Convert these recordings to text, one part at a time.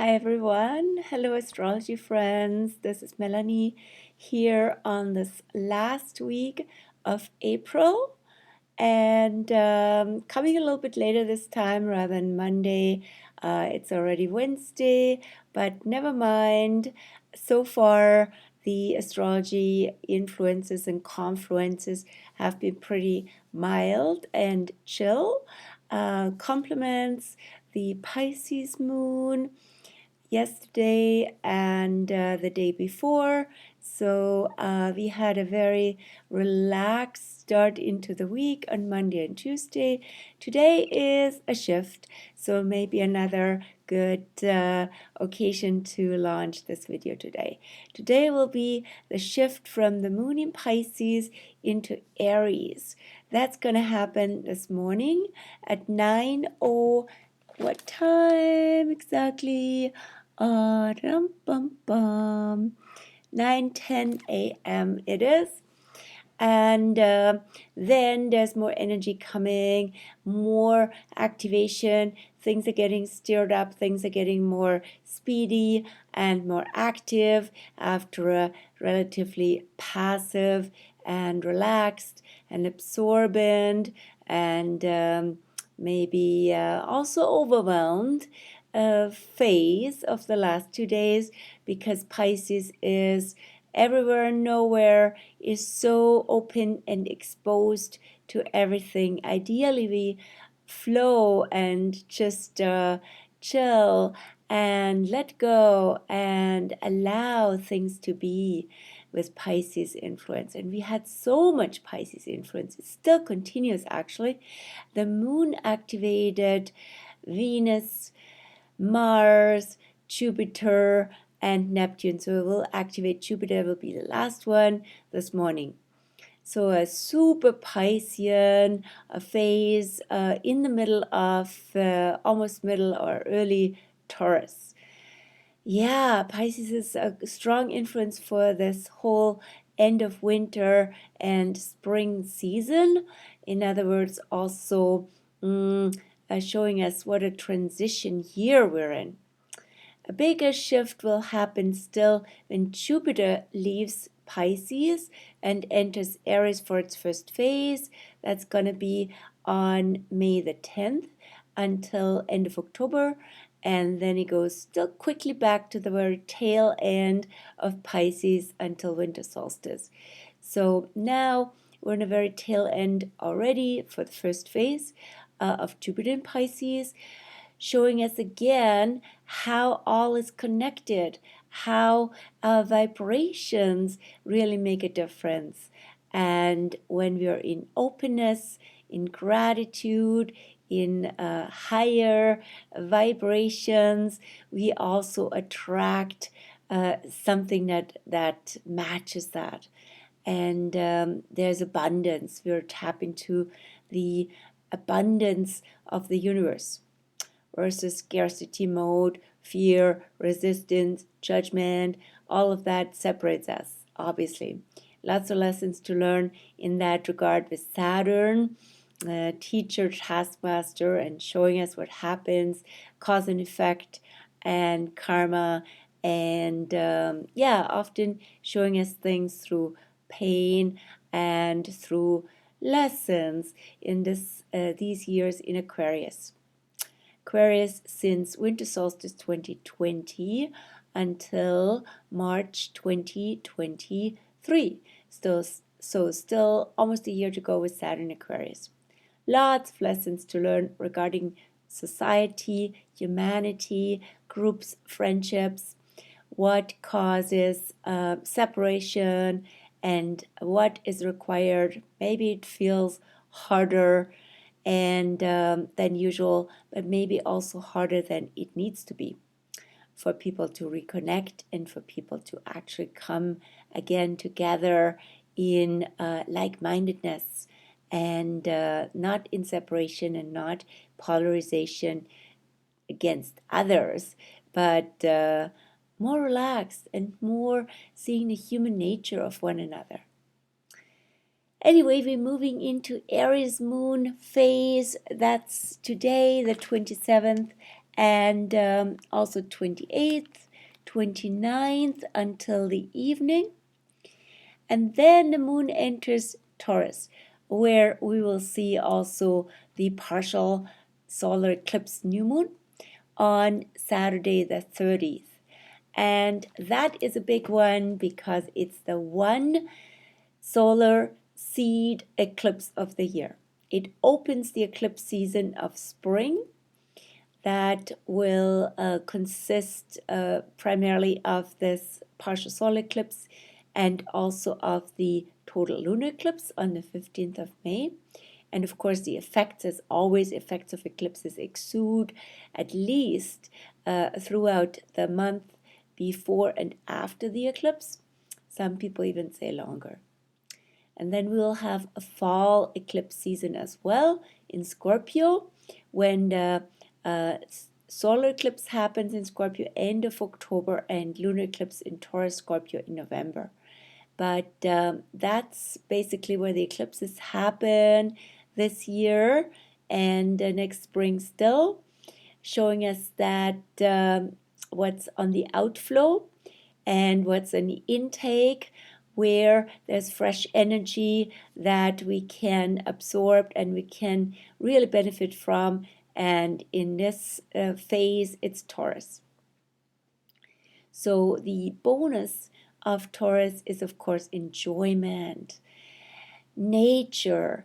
Hi everyone. Hello astrology friends. This is Melanie here on this last week of April and coming a little bit later this time rather than Monday. It's already Wednesday, but never mind. So far, the astrology influences and confluences have been pretty mild and chill. Compliments the Pisces moon yesterday and the day before. So we had a very relaxed start into the week on Monday and Tuesday. Today is a shift, so maybe another good occasion to launch this video today. Today will be the shift from the moon in Pisces into Aries. That's going to happen this morning at 9:00. What time exactly? 9:10 a.m. it is. And then there's more energy coming, more activation. Things are getting stirred up. Things are getting more speedy and more active after a relatively passive and relaxed and absorbent and maybe also overwhelmed phase of the last 2 days, because Pisces is everywhere and nowhere, is so open and exposed to everything. Ideally, we flow and just chill and let go and allow things to be with Pisces influence. And we had so much Pisces influence. It still continues actually. The moon activated Venus, Mars, Jupiter, and Neptune. So it will activate Jupiter, will be the last one this morning. So a super Piscean phase in the middle of almost middle or early Taurus. Yeah, Pisces is a strong influence for this whole end of winter and spring season. In other words, also showing us what a transition year we're in. A bigger shift will happen still when Jupiter leaves Pisces and enters Aries for its first phase. That's going to be on May the 10th until end of October. And then it goes still quickly back to the very tail end of Pisces until winter solstice. So now we're in a very tail end already for the first phase of Jupiter in Pisces, showing us again how all is connected, how vibrations really make a difference. And when we are in openness, in gratitude, in higher vibrations, we also attract something that matches that. And there's abundance. We're tapping into the abundance of the universe versus scarcity mode, fear, resistance, judgment. All of that separates us, obviously. Lots of lessons to learn in that regard with Saturn, teacher, taskmaster, and showing us what happens, cause and effect, and karma, and often showing us things through pain and through lessons in these years in Aquarius. Aquarius since winter solstice 2020 until March 2023. Still almost a year to go with Saturn Aquarius. Lots of lessons to learn regarding society, humanity, groups, friendships, what causes separation, and what is required. Maybe it feels harder and than usual, but maybe also harder than it needs to be for people to reconnect and for people to actually come again together in like-mindedness and not in separation and not polarization against others, but more relaxed and more seeing the human nature of one another. Anyway, we're moving into Aries moon phase. That's today, the 27th, and also 28th, 29th until the evening. And then the moon enters Taurus, where we will see also the partial solar eclipse new moon on Saturday the 30th. And that is a big one because it's the one solar seed eclipse of the year. It opens the eclipse season of spring that will consist primarily of this partial solar eclipse and also of the total lunar eclipse on the 15th of May. And of course, the effects, as always, effects of eclipses exude at least throughout the month before and after the eclipse. Some people even say longer. And then we'll have a fall eclipse season as well in Scorpio when the solar eclipse happens in Scorpio end of October and lunar eclipse in Taurus Scorpio in November. But that's basically where the eclipses happen this year and next spring still, showing us that what's on the outflow and what's in the intake, where there's fresh energy that we can absorb and we can really benefit from. And in this phase, it's Taurus. So the bonus of Taurus is, of course, enjoyment, nature,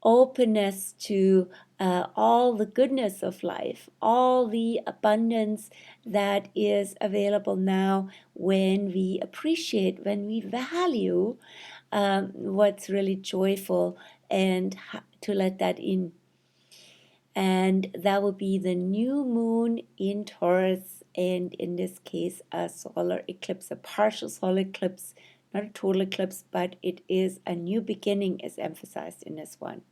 openness to all the goodness of life, all the abundance that is available now when we appreciate, when we value what's really joyful and to let that in. And that will be the new moon in Taurus, and in this case, a solar eclipse, a partial solar eclipse, not a total eclipse, but it is a new beginning, is emphasized in this one.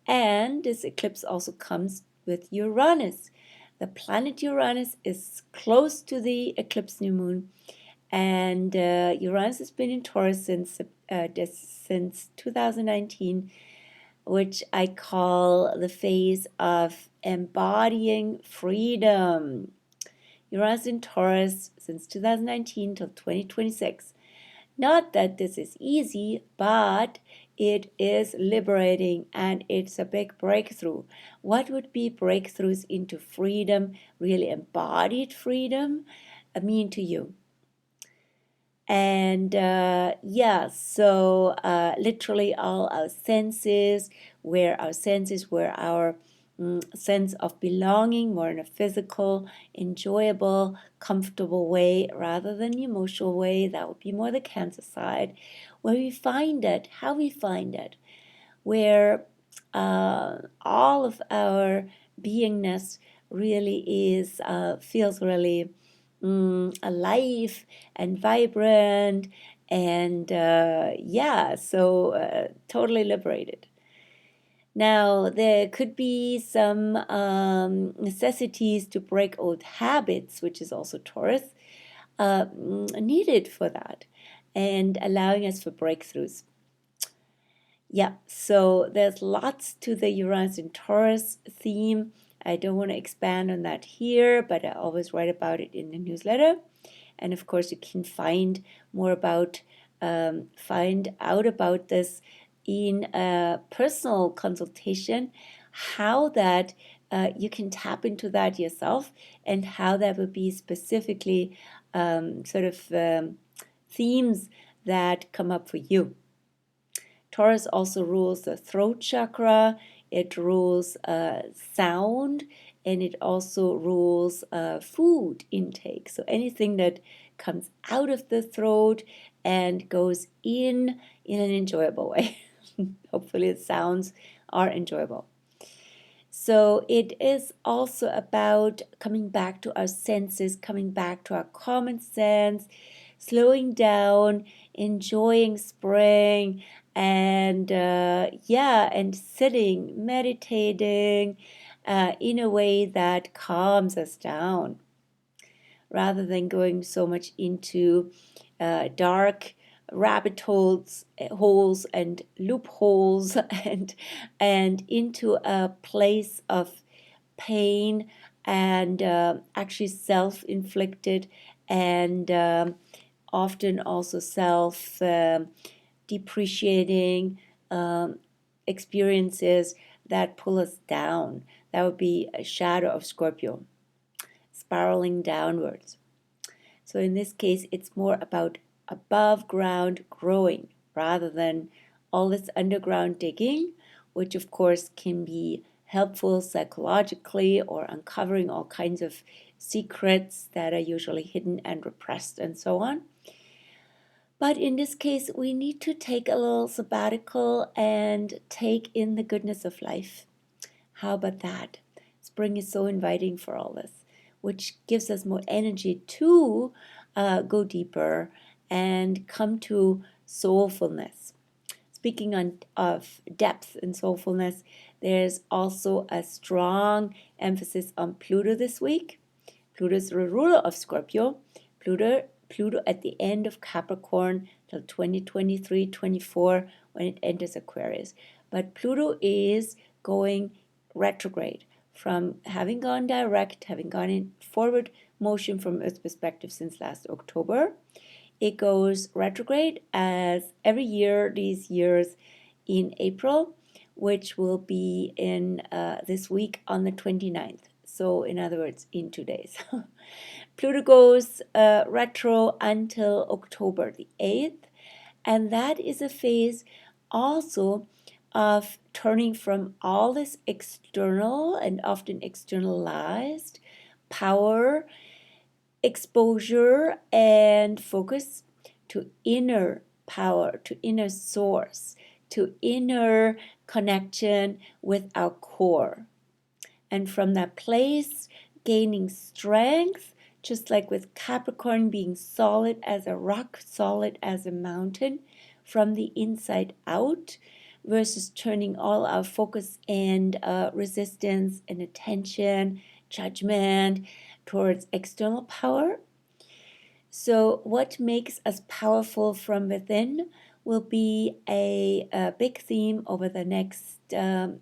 And this eclipse also comes with Uranus. The planet Uranus is close to the eclipse new moon, and Uranus has been in Taurus since 2019, which I call the phase of embodying freedom. Uranus in Taurus since 2019 till 2026. Not that this is easy, but it is liberating and it's a big breakthrough. What would be breakthroughs into freedom, really embodied freedom, mean to you? And so literally all our senses, where our sense of belonging, more in a physical, enjoyable, comfortable way rather than the emotional way. That would be more the Cancer side, where we find it, how we find it, where all of our beingness really feels really alive and vibrant and totally liberated. Now, there could be some necessities to break old habits, which is also Taurus, needed for that and allowing us for breakthroughs. Yeah, so there's lots to the Uranus and Taurus theme. I don't want to expand on that here, but I always write about it in the newsletter. And of course, you can find out about this in a personal consultation, how that you can tap into that yourself and how that will be specifically themes that come up for you. Taurus also rules the throat chakra, it rules sound, and it also rules food intake. So anything that comes out of the throat and goes in an enjoyable way. Hopefully the sounds are enjoyable. So it is also about coming back to our senses, coming back to our common sense, slowing down, enjoying spring, and and sitting, meditating in a way that calms us down, rather than going so much into dark rabbit holes and loopholes and into a place of pain and actually self-inflicted and often also self-depreciating experiences that pull us down. That would be a shadow of Scorpio, spiraling downwards. So in this case, it's more about above ground growing rather than all this underground digging, which of course can be helpful psychologically or uncovering all kinds of secrets that are usually hidden and repressed and so on. But in this case, we need to take a little sabbatical and take in the goodness of life. How about that? Spring is so inviting for all this, which gives us more energy to go deeper and come to soulfulness. Speaking of depth and soulfulness, there's also a strong emphasis on Pluto this week. Pluto is the ruler of Scorpio. Pluto at the end of Capricorn till 2023-24 when it enters Aquarius. But Pluto is going retrograde from having gone direct, having gone in forward motion from Earth's perspective since last October. It goes retrograde as every year, these years in April, which will be in this week on the 29th. So in other words, in 2 days. Pluto goes retro until October the 8th. And that is a phase also of turning from all this external and often externalized power, exposure, and focus to inner power, to inner source, to inner connection with our core. And from that place, gaining strength, just like with Capricorn being solid as a rock, solid as a mountain, from the inside out, versus turning all our focus and resistance and attention, judgment towards external power. So what makes us powerful from within will be a big theme over the next 7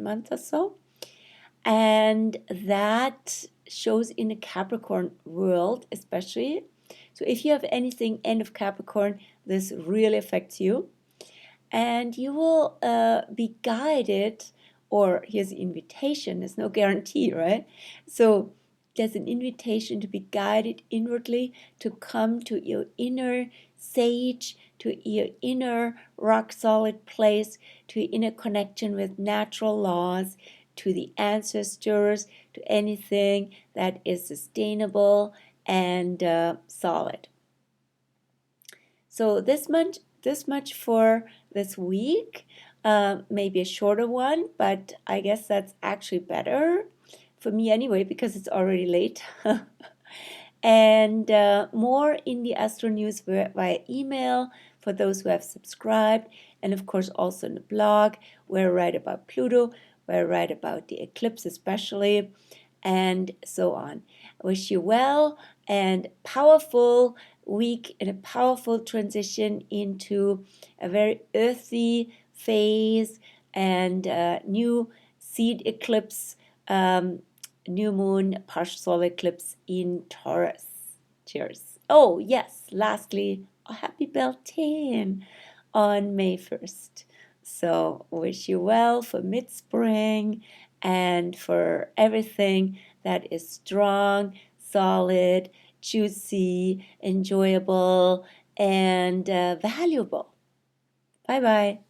months or so. And that shows in the Capricorn world especially. So if you have anything end of Capricorn, this really affects you. And you will be guided, or here's an invitation, there's no guarantee, right? So there's an invitation to be guided inwardly, to come to your inner sage, to your inner rock solid place, to your inner connection with natural laws, to the ancestors, to anything that is sustainable and solid. So this much for this week. Maybe a shorter one, but I guess that's actually better for me anyway, because it's already late. And more in the Astro News via email for those who have subscribed, and of course also in the blog where I write about Pluto, where I write about the eclipse especially, and so on. I wish you well and powerful week and a powerful transition into a very earthy phase and new seed eclipse, new moon, partial solar eclipse in Taurus. Cheers. Oh, yes, lastly, a happy Beltane on May 1st. So wish you well for mid-spring and for everything that is strong, solid, juicy, enjoyable, and valuable. Bye-bye.